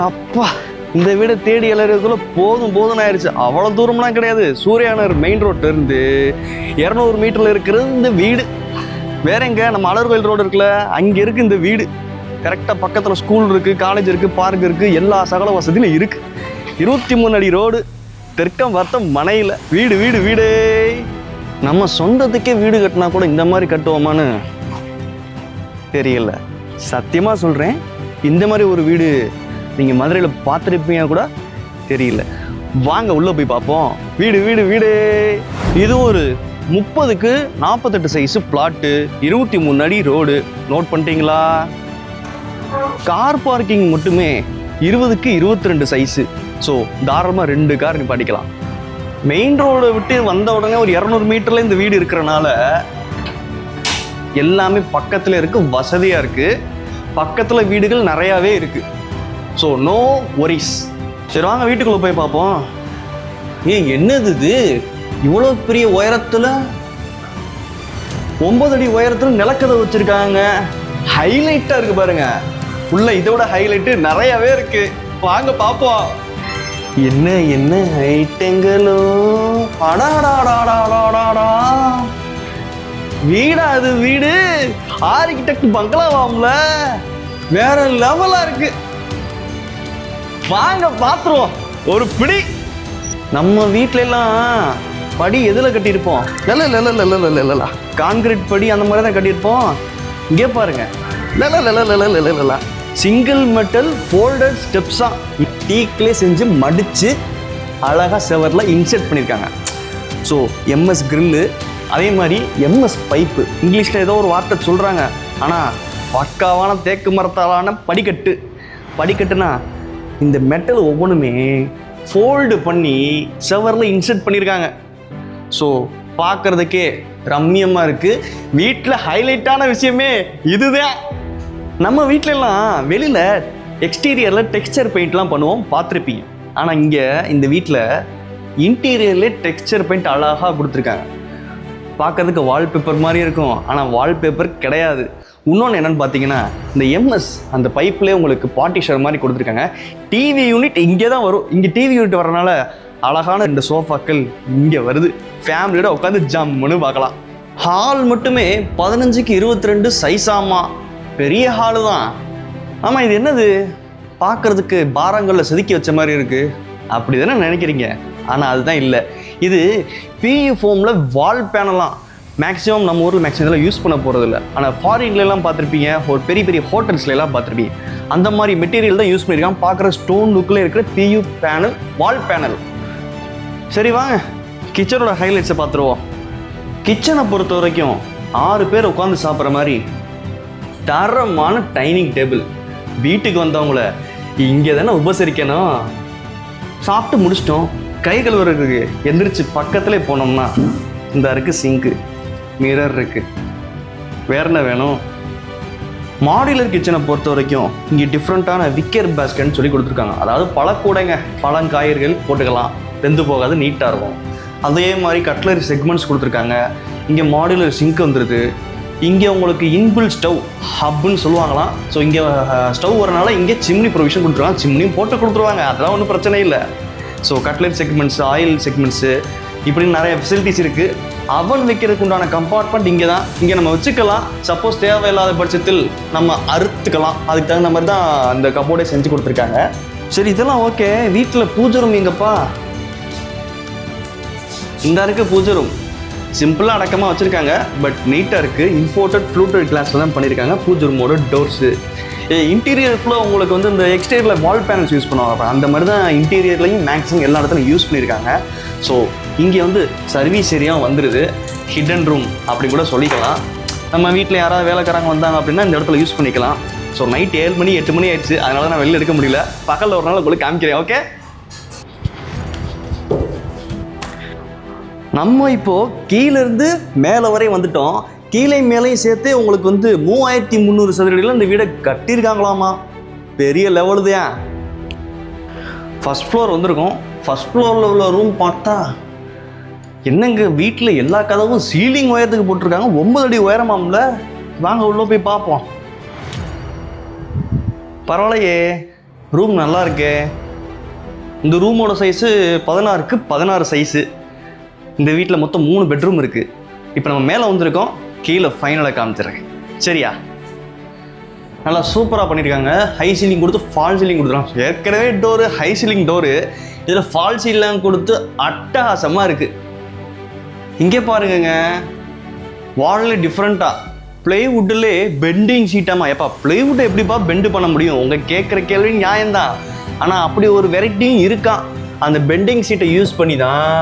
அப்பா இந்த வீடை தேடி எல்லாருக்குள்ள போதும் போதும்னு ஆயிடுச்சு. அவ்வளோ தூரம்லாம் கிடையாது. சூர்யாநகர் மெயின் ரோட்ல இருந்து 200 மீட்டர்ல இருக்கிறது இந்த வீடு. வேற எங்க நம்ம அலர்கோயில் ரோடு இருக்குல்ல, அங்கே இருக்கு இந்த வீடு. கரெக்டாக பக்கத்தில் ஸ்கூல் இருக்கு, காலேஜ் இருக்கு, பார்க் இருக்கு, எல்லா சகல வசதியிலும் இருக்கு. 23 அடி ரோடு, தெற்கம் வர்த்தம் மனையில் வீடு வீடு வீடே. நம்ம சொந்தத்துக்கே வீடு கட்டினா கூட இந்த மாதிரி கட்டுவோமான்னு தெரியல. சத்தியமாக சொல்கிறேன், இந்த மாதிரி ஒரு வீடு நீங்கள் மதுரையில் பார்த்துருப்பீங்க கூட தெரியல. வாங்க உள்ளே போய் பார்ப்போம். வீடு வீடு வீடே. இது ஒரு 30க்கு 48 சைஸு பிளாட்டு, 23 அடி ரோடு. நோட் பண்ணிட்டீங்களா? கார் பார்க்கிங் மட்டுமே 20க்கு 22 சைஸு. ஸோ தாராளமாக 2 கார் நிப்பாட்டிக்கலாம். மெயின் ரோடை விட்டு வந்த உடனே ஒரு 200 மீட்டர்ல இந்த வீடு இருக்கிறனால எல்லாமே பக்கத்தில் இருக்கு, வசதியாக இருக்கு. பக்கத்தில் வீடுகள் நிறையாவே இருக்கு. So no worries. சரி வாங்க வீட்டுக்குள்ளே போய் பார்ப்போம். என்னது இது? இவ்வளோ பெரிய உயரத்தில் 9 அடி உயரத்தில் நிலக்கதை வச்சிருக்காங்க. ஹைலைட்டாக இருக்கு பாருங்க. உள்ள இதோட ஹைலைட்டு நிறையாவே இருக்கு. வாங்க பார்ப்போம். என்ன என்ன ஐட்டங்களோ. அடாடாடாடாடாடா, வீடா அது? வீடு ஆர்கிடெக்ட் பங்களாவாம்ல, வேற லெவலா இருக்கு. வாங்க பாத்துருவோம் ஒரு பிடி. நம்ம வீட்ல எல்லாம் படி எதுல கட்டியிருப்போம்? கான்கிரீட் படி அந்த மாதிரி தான் கட்டியிருப்போம். இங்கே பாருங்க, சிங்கிள் மெட்டல் ஃபோல்டட் ஸ்டெப்ஸா டீக்லே செஞ்சு மடிச்சு அழகா செவரில் இன்செர்ட் பண்ணியிருக்காங்க. ஸோ எம்எஸ் கிரில்லு, அதே மாதிரி எம்எஸ் பைப்பு. இங்கிலீஷில் ஏதோ ஒரு வார்த்தை சொல்கிறாங்க, ஆனால் பக்காவான தேக்கு மரத்தாலான படிக்கட்டு. படிக்கட்டுனா இந்த மெட்டல் ஒவ்வொன்றுமே ஃபோல்டு பண்ணி செவரில் இன்செர்ட் பண்ணியிருக்காங்க. ஸோ பார்க்குறதுக்கே ரம்மியமாக இருக்குது. வீட்டில் ஹைலைட்டான விஷயமே இதுதான். நம்ம வீட்டிலலாம் வெளியில் எக்ஸ்டீரியரில் டெக்ஸ்சர் பெயிண்ட்லாம் பண்ணுவோம், பார்த்துருப்பீங்க. ஆனால் இங்கே இந்த வீட்டில் இன்டீரியர்லேயே டெக்ஸ்சர் பெயிண்ட் அழகாக கொடுத்துருக்காங்க. பார்க்கறதுக்கு வால்பேப்பர் மாதிரி இருக்கும், ஆனால் வால்பேப்பர் கிடையாது. இன்னொன்று என்னென்னு பார்த்தீங்கன்னா, இந்த எம்எஸ் அந்த பைப்லேயே உங்களுக்கு பார்ட்டிஷன் மாதிரி கொடுத்துருக்காங்க. டிவி யூனிட் இங்கே தான் வரும். இங்கே டிவி யூனிட் வரனால அழகான இந்த சோஃபாக்கள் இங்கே வருது. ஃபேமிலியோட உட்காந்து ஜம்முன்னு பார்க்கலாம். ஹால் மட்டுமே 15க்கு 22 சைஸாமா. பெரிய ஹாலு தான். ஆமாம், இது என்னது? பார்க்குறதுக்கு பாரங்களில் செதுக்கி வச்ச மாதிரி இருக்குது. அப்படி தானே நினைக்கிறீங்க? ஆனால் அதுதான் இல்லை. இது பியூ ஃபோமில் வால் பேனலாம். மேக்ஸிமம் நம்ம ஊரில் மேக்ஸிமம் இதெல்லாம் யூஸ் பண்ண போகிறதில்ல. ஆனால் ஃபாரின்லாம் பார்த்துருப்பீங்க, ஒரு பெரிய பெரிய ஹோட்டல்ஸ்லாம் பார்த்துருப்பீங்க. அந்த மாதிரி மெட்டீரியல் தான் யூஸ் பண்ணியிருக்காங்க. பார்க்குற ஸ்டோன் லுக்கில் இருக்கிற பியூ பேனல், வால் பேனல். சரி வாங்க கிச்சனோட ஹைலைட்ஸை பார்த்துருவோம். கிச்சனை பொறுத்த வரைக்கும் 6 பேர் உட்காந்து சாப்பிட்ற மாதிரி தரமான டைனிங் டேபிள். வீட்டுக்கு வந்தவங்கள இங்கே தானே உபசரிக்கணும். சாப்பிட்டு முடிச்சிட்டோம், கை கழுவுறதுக்கு எந்திரிச்சு பக்கத்துலேயே போனோம்னா இந்த இருக்குது சிங்க்கு, மிரர் இருக்குது. வேற என்ன வேணும்? மாடுலர் கிச்சனை பொறுத்த வரைக்கும் இங்கே டிஃப்ரெண்ட்டான விக்கர் பேஸ்கெட்னு சொல்லி கொடுத்துருக்காங்க. அதாவது பழக்கூடைங்க, பழங்காய்கறிகள் போட்டுக்கலாம், வெந்து போகாது, நீட்டாக இருக்கும். அதே மாதிரி கட்லரி செக்மெண்ட்ஸ் கொடுத்துருக்காங்க. இங்கே மாடுலர் சிங்க் வந்துடுது. இங்கே உங்களுக்கு இன்பில் ஸ்டவ் ஹப்புன்னு சொல்லுவாங்களாம். ஸோ இங்கே ஸ்டவ் வரனால இங்கே சிம்னி ப்ரொவிஷன் கொடுத்துருவாங்க. சிம்னியும் போட்டு கொடுத்துருவாங்க, அதெல்லாம் ஒன்றும் பிரச்சனை இல்லை. So cutlery segments, oil segments, இப்படின்னு நிறைய ஃபெசிலிட்டிஸ் இருக்குது. அவன் வைக்கிறதுக்கு உண்டான கம்பார்ட்மெண்ட் இங்கே தான். இங்கே நம்ம வச்சுக்கலாம். சப்போஸ் தேவையில்லாத பட்சத்தில் நம்ம அறுத்துக்கலாம். அதுக்கு தகுந்த மாதிரி தான் அந்த கபோர்டே செஞ்சு கொடுத்துருக்காங்க. சரி, இதெல்லாம் ஓகே. வீட்டில் பூஜை ரூம் எங்கப்பா? இந்த இருக்க பூஜை ரூம் சிம்பிளாக அடக்கமாக வச்சுருக்காங்க, பட் நீட்டாக இருக்குது. இம்போர்ட்டட் ஃப்ளூட்டட் கிளாஸில் தான் பண்ணியிருக்காங்க. பூஜை ரூமோட டோர்ஸு. இன்டீரியருக்குள்ளே உங்களுக்கு வந்து இந்த எக்ஸ்டீரியரில் வால் பேனல்ஸ் யூஸ் பண்ணுவாங்க, அந்த மாதிரி தான் இன்டீரியர்லையும் மேக்ஸிமம் எல்லா இடத்துலையும் யூஸ் பண்ணியிருக்காங்க. ஸோ இங்கே வந்து சர்வீஸ் ஏரியாவும் வந்துடுது. ஹிடன் ரூம் அப்படி கூட சொல்லிக்கலாம். நம்ம வீட்டில் யாராவது வேலைக்காரங்க வந்தாங்க அப்படின்னா இந்த இடத்துல யூஸ் பண்ணிக்கலாம். ஸோ நைட் 7 மணி 8 மணி ஆயிடுச்சு, அதனால தான் நான் வெளியில் எடுக்க முடியல. பகலில் ஒரு நாள் உங்களுக்கு காமிக்கிறேன். ஓகே, நம்ம இப்போது கீழேருந்து மேலே வரை வந்துட்டோம். கீழே மேலேயும் சேர்த்து உங்களுக்கு வந்து 3300 சதுரடியில் இந்த வீடை கட்டியிருக்காங்களாமா. பெரிய லெவலு தான். ஃபஸ்ட் ஃப்ளோர் வந்திருக்கோம். ஃபஸ்ட் ஃப்ளோரில் உள்ள ரூம் பார்த்தா என்னங்க, வீட்டில் எல்லா கதவும் சீலிங் உயரத்துக்கு போட்டிருக்காங்க. 9 அடி உயரமாம்ல. வாங்க உள்ளே போய் பார்ப்போம். பரவாயில்லையே, ரூம் நல்லா இருக்கே. இந்த ரூமோட சைஸு 16க்கு 16 சைஸு. இந்த வீட்டில் மொத்தம் 3 பெட்ரூம் இருக்குது. இப்போ நம்ம மேலே வந்திருக்கோம், கீழே ஃபைனலாக காமிச்சிடுறேன் சரியா. நல்லா சூப்பராக பண்ணியிருக்காங்க. ஹை சீலிங் கொடுத்து ஃபால் சீலிங் கொடுத்துருக்காங்க. ஏற்கனவே டோரு ஹை சீலிங் டோரு, இதில் ஃபால் சீலிங் கொடுத்து அட்டகாசமாக இருக்குது. இங்கே பாருங்கங்க, வாலில் டிஃப்ரெண்ட்டாக பிளேவுட்டிலே பெண்டிங் ஷீட்டாமா. எப்பா பிளேவுட்டை எப்படிப்பா பெண்டு பண்ண முடியும்? உங்கள் கேட்குற கேள்வி நியாயம்தான். ஆனால் அப்படி ஒரு வெரைட்டியும் இருக்கான். அந்த பெண்டிங் ஷீட்டை யூஸ் பண்ணி தான்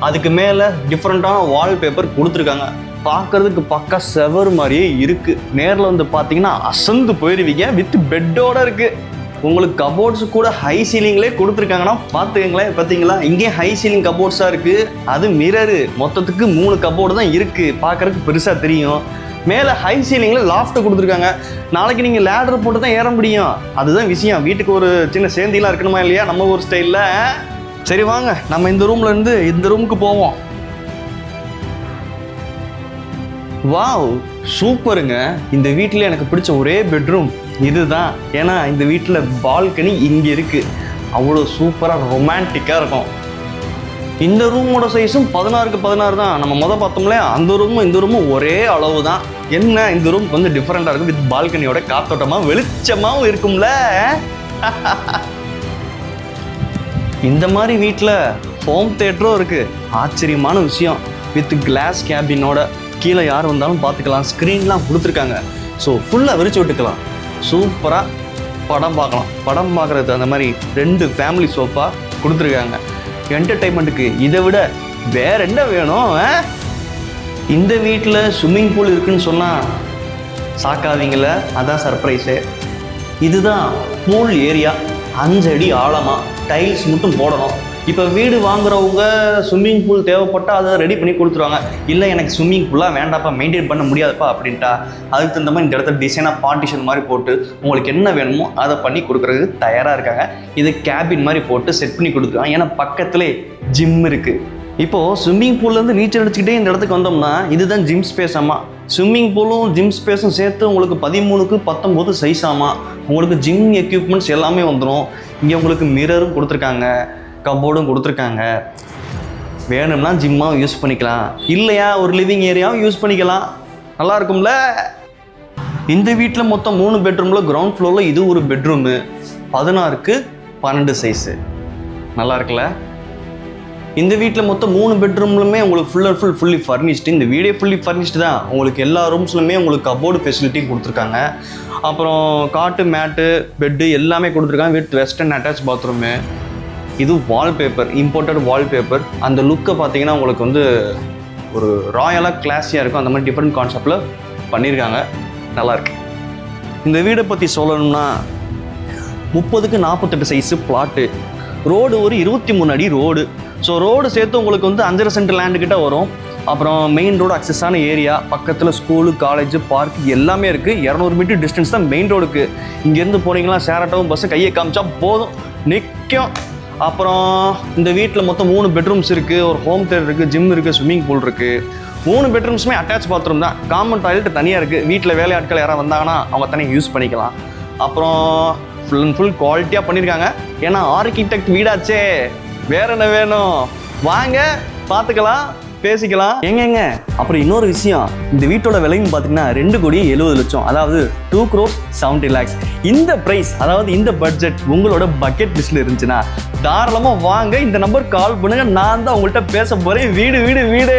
அதுக்கு மேலே டிஃப்ரெண்ட்டான வால்பேப்பர் கொடுத்துருக்காங்க. பார்க்குறதுக்கு பக்கா செவர் மாதிரியே இருக்குது. நேரில் வந்து பார்த்தீங்கன்னா அசந்து போயிடுவீங்க. வித் பெட்டோடு இருக்குது. உங்களுக்கு கபோர்ட்ஸ் கூட ஹை சீலிங்லேயே கொடுத்துருக்காங்கன்னா பார்த்துக்கங்களேன். பார்த்தீங்களா, இங்கேயும் ஹை சீலிங் கபோர்ட்ஸாக இருக்குது. அது மிரரு. மொத்தத்துக்கு 3 கபோர்டு தான் இருக்குது. பார்க்குறதுக்கு பெருசாக தெரியும். மேலே ஹை சீலிங்கில் லாஃப்ட் கொடுத்துருக்காங்க. நாளைக்கு நீங்கள் லேடர் போட்டு தான் ஏற முடியும். அதுதான் விஷயம். வீட்டுக்கு ஒரு சின்ன சேந்திலாம் இருக்கணுமா இல்லையா நம்ம ஒரு ஸ்டைலில். சரி வாங்க, நம்ம இந்த ரூம்ல இருந்து இந்த ரூமுக்கு போவோம். வாவ் சூப்பருங்க. இந்த வீட்டில் எனக்கு பிடிச்ச ஒரே பெட்ரூம் இதுதான். ஏன்னா இந்த வீட்டில் பால்கனி இங்கே இருக்குது. அவ்வளோ சூப்பராக ரொமான்டிக்காக இருக்கும். இந்த ரூமோட சைஸும் 16க்கு 16 தான். நம்ம பார்த்தோம்ல, அந்த ரூமும் இந்த ரூமும் ஒரே அளவு தான். என்ன இந்த ரூம் கொஞ்சம் டிஃப்ரெண்டாக இருக்குது. வித் பால்கனியோட காத்தோட்டமாக வெளிச்சமாகவும் இருக்கும்ல. இந்த மாதிரி வீட்டில் ஹோம் தியேட்டரும் இருக்குது. ஆச்சரியமான விஷயம். வித் கிளாஸ் கேபினோட கீழே யார் வந்தாலும் பார்த்துக்கலாம். ஸ்க்ரீன்லாம் கொடுத்துருக்காங்க. ஸோ ஃபுல்லாக விரிச்சு விட்டுக்கலாம். சூப்பராக படம் பார்க்கலாம். படம் பார்க்குறது அந்த மாதிரி 2 ஃபேமிலி சோஃபா கொடுத்துருக்காங்க. என்டர்டைன்மெண்ட்டுக்கு இதை விட வேற என்ன வேணும்? இந்த வீட்டில் ஸ்விம்மிங் பூல் இருக்குன்னு சொன்னால் சாக்காதீங்கள, அதான் சர்ப்ரைஸு. இதுதான் பூல் ஏரியா. 5 அடி ஆழமாக டைல்ஸ் மட்டும் போடணும். இப்போ வீடு வாங்குறவங்க ஸ்விம்மிங் பூல் தேவைப்பட்டால் அதை ரெடி பண்ணி கொடுத்துருவாங்க. இல்லை எனக்கு ஸ்விம்மிங் பூலாக வேண்டாப்பா, மெயின்டைன் பண்ண முடியாதுப்பா அப்படின்ட்டா அதுக்கு தகுந்த மாதிரி இந்த இடத்துல டிசைனாக பார்ட்டிஷன் மாதிரி போட்டு உங்களுக்கு என்ன வேணுமோ அதை பண்ணி கொடுக்குறதுக்கு தயாராக இருக்காங்க. இது கேபின் மாதிரி போட்டு செட் பண்ணி கொடுத்துருவாங்க. ஏன்னா பக்கத்துலேயே ஜிம் இருக்குது. இப்போது ஸ்விம்மிங் பூல்லேருந்து நீச்சல் அடிச்சுக்கிட்டே இந்த இடத்துக்கு வந்தோம்னா இதுதான் ஜிம் ஸ்பேஸ் ஆமா. ஸ்விம்மிங் பூலும் ஜிம் ஸ்பேஸும் சேர்த்து உங்களுக்கு 13க்கு 19 சைஸ் ஆமா. உங்களுக்கு ஜிம் எக்யூப்மெண்ட்ஸ் எல்லாமே வந்துடும். இங்கே உங்களுக்கு மிரரும் கொடுத்துருக்காங்க, கபோர்டும் கொடுத்துருக்காங்க. வேணும்னா ஜிம்மாவும் யூஸ் பண்ணிக்கலாம், இல்லையா ஒரு லிவிங் ஏரியாவும் யூஸ் பண்ணிக்கலாம். நல்லா இருக்கும்ல. இந்த வீட்டில் மொத்தம் 3 பெட்ரூமில் கிரவுண்ட் ஃப்ளோரில் இது ஒரு பெட்ரூமு. 16க்கு 12 சைஸு. நல்லா இருக்குல்ல. இந்த வீட்டில் மொத்தம் 3 பெட்ரூம்லுமே உங்களுக்கு ஃபுல்லி ஃபர்னிஷ்டு. இந்த வீடே ஃபுல்லி ஃபர்னிஷ்டு தான். உங்களுக்கு எல்லா ரூம்ஸ்லுமே உங்களுக்கு கபோர்டு ஃபெசிலிட்டியும் கொடுத்துருக்காங்க. அப்புறம் காட்டு மேட்டு பெட்டு எல்லாமே கொடுத்துருக்காங்க. With western attach bathroom. இது வால்பேப்பர், இம்போர்ட்டட் வால்பேப்பர். அந்த லுக்கை பார்த்தீங்கன்னா உங்களுக்கு வந்து ஒரு ராயலாக கிளாஸியாக இருக்கும். அந்த மாதிரி டிஃப்ரெண்ட் கான்செப்டில் பண்ணியிருக்காங்க. நல்லாயிருக்கு. இந்த வீடை பற்றி சொல்லணும்னா 30க்கு 48 சைஸு பிளாட்டு. ரோடு ஒரு 23 அடி ரோடு. ஸோ ரோடு சேர்த்து உங்களுக்கு வந்து 5.5 சென்ட் லேண்டு கிட்ட வரும். அப்புறம் மெயின் ரோடு அக்சஸான ஏரியா. பக்கத்தில் ஸ்கூலு, காலேஜ், பார்க் எல்லாமே இருக்குது. 200 மீட்டர் டிஸ்டன்ஸ் தான் மெயின் ரோடுக்கு. இங்கேருந்து போனீங்கன்னா ஷேராட்டோவும் பஸ்ஸு கையை காமிச்சா போதும், நிற்கும். அப்புறம் இந்த வீட்டில் மொத்தம் 3 பெட்ரூம்ஸ் இருக்குது. ஒரு ஹோம் தியேட்டர் இருக்குது, ஜிம் இருக்குது, ஸ்விம்மிங் பூல் இருக்குது. 3 பெட்ரூம்ஸுமே அட்டாச் பாத்ரூம் தான். காமன் டாய்லெட் தனியாக இருக்குது. வீட்டில் வேலையாட்கள் யாராவது வந்தாங்கன்னா அவங்க தனியாக யூஸ் பண்ணிக்கலாம். அப்புறம் ஃபுல் அண்ட் ஃபுல் குவாலிட்டியாக பண்ணியிருக்காங்க. ஏன்னா ஆர்கிடெக்ட் வீடாச்சே, வேற என்ன வேணும்? வாங்க பார்த்துக்கலாம், பேசிக்கலாம். எங்கங்க அப்புறம் இன்னொரு விஷயம், இந்த வீட்டோட விலைன்னு பார்த்தீங்கன்னா 2,70,00,000. அதாவது 2,70 lakhs. இந்த ப்ரைஸ், அதாவது இந்த பட்ஜெட் உங்களோட பக்கெட் லிஸ்ட்ல இருந்துச்சுன்னா தாராளமாக வாங்க. இந்த நம்பர் கால் பண்ணுங்க. நான் தான் உங்கள்கிட்ட பேச போறேன். வீடு வீடு வீடு.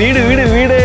வீடு வீடு வீடு